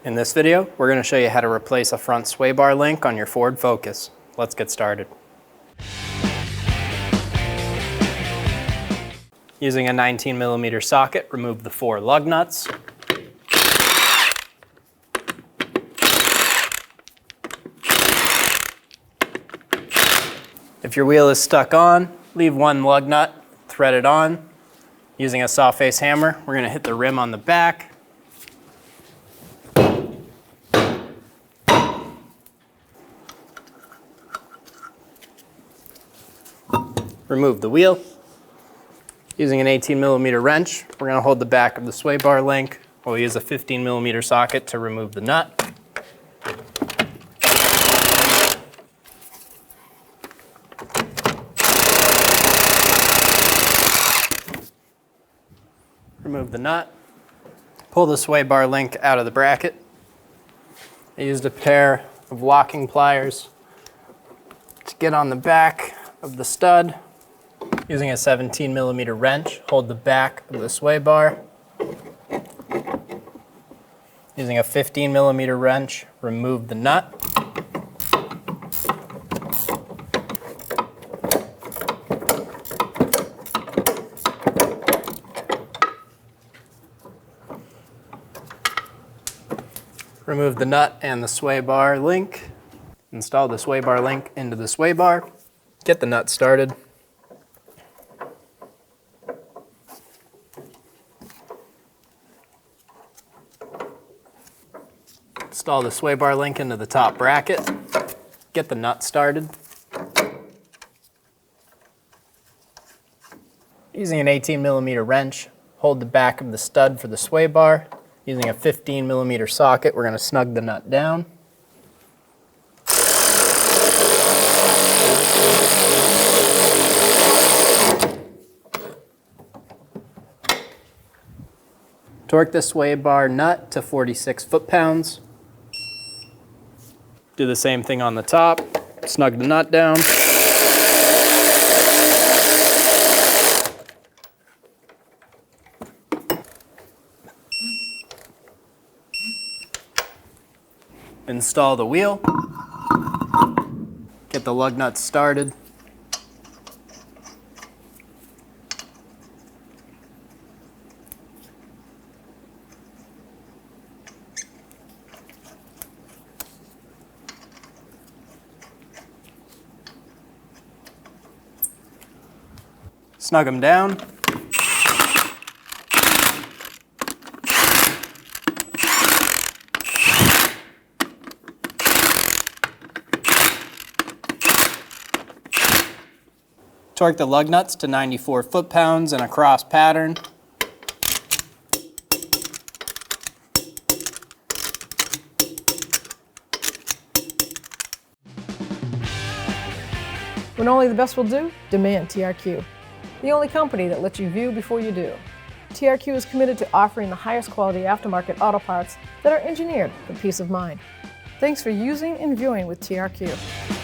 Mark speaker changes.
Speaker 1: In this video, we're going to show you how to replace a front sway bar link on your Ford Focus. Let's get started. Using a 19mm socket, remove the 4 lug nuts. If your wheel is stuck on, leave 1 lug nut, thread it on. Using a saw face hammer, we're going to hit the rim on the back. Remove the wheel. Using an 18mm wrench, we're going to hold the back of the sway bar link. We'll use a 15mm socket to remove the nut. Remove the nut. Pull the sway bar link out of the bracket. I used a pair of locking pliers to get on the back of the stud. Using a 17mm wrench, hold the back of the sway bar. Using a 15mm wrench, remove the nut. Remove the nut and the sway bar link. Install the sway bar link into the sway bar. Get the nut started. Install the sway bar link into the top bracket. Get the nut started. Using an 18mm wrench, hold the back of the stud for the sway bar. Using a 15mm socket, we're going to snug the nut down. Torque the sway bar nut to 46 foot-pounds. Do the same thing on the top. Snug the nut down. Install the wheel. Get the lug nuts started. Snug them down. Torque the lug nuts to 94 foot-pounds in a cross pattern.
Speaker 2: When only the best will do, demand TRQ. The only company that lets you view before you do. TRQ is committed to offering the highest quality aftermarket auto parts that are engineered for peace of mind. Thanks for using and viewing with TRQ.